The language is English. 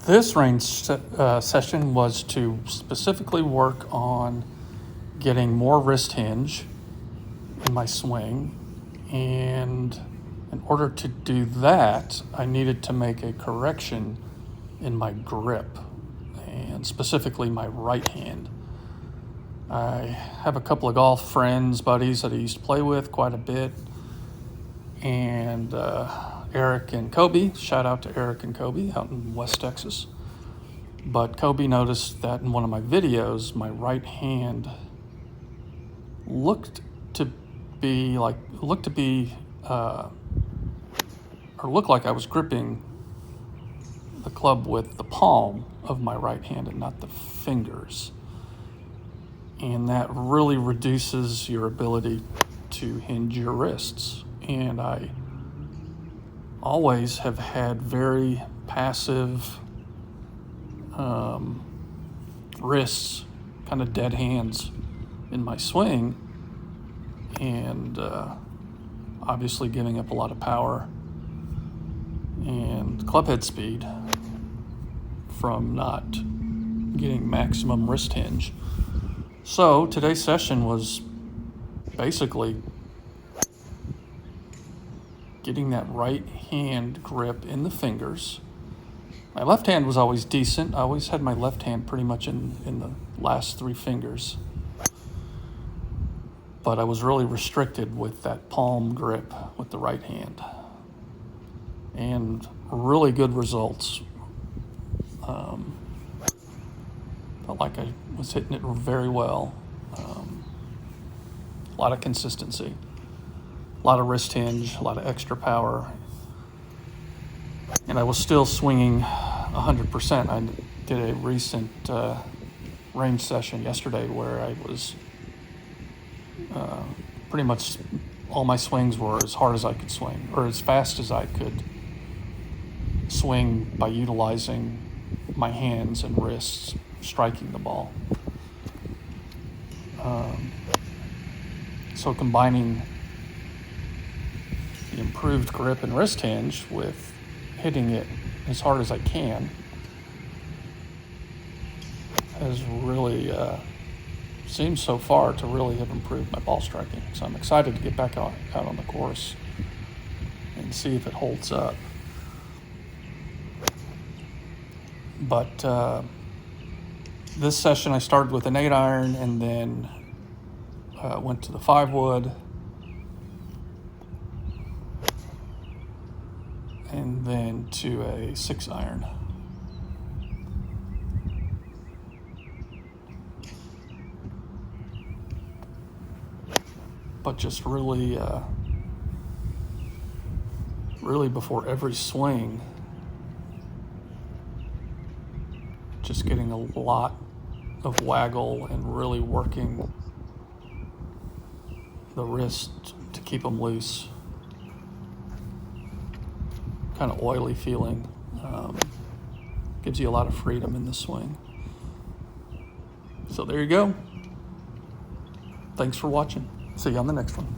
This range session was to specifically work on getting more wrist hinge in my swing, and in order to do that, I needed to make a correction in my grip, and specifically my right hand. I have a couple of golf friends, buddies that I used to play with quite a bit, and Eric and Kobe. Shout out to Eric and Kobe out in West Texas. But Kobe noticed that in one of my videos, my right hand looked like I was gripping the club with the palm of my right hand and not the fingers. And that really reduces your ability to hinge your wrists. And I always have had very passive wrists, kind of dead hands in my swing, and obviously giving up a lot of power and club head speed from not getting maximum wrist hinge. So today's session was basically getting that right hand grip in the fingers. My left hand was always decent. I always had my left hand pretty much in the last three fingers. But I was really restricted with that palm grip with the right hand. And really good results. Felt like I was hitting it very well. A lot of consistency. A lot of wrist hinge, a lot of extra power. And I was still swinging 100%. I did a recent range session yesterday where I was pretty much all my swings were as hard as I could swing, or as fast as I could swing by utilizing my hands and wrists striking the ball. So combining the improved grip and wrist hinge with hitting it as hard as I can has really seems so far to really have improved my ball striking. So I'm excited to get back out on the course and see if it holds up. But this session I started with an 8-iron and then went to the 5-wood, and then to a 6-iron. But just really before every swing, just getting a lot of waggle and really working the wrist to keep them loose. Kind of oily feeling. Gives you a lot of freedom in the swing. So there you go. Thanks for watching. See you on the next one.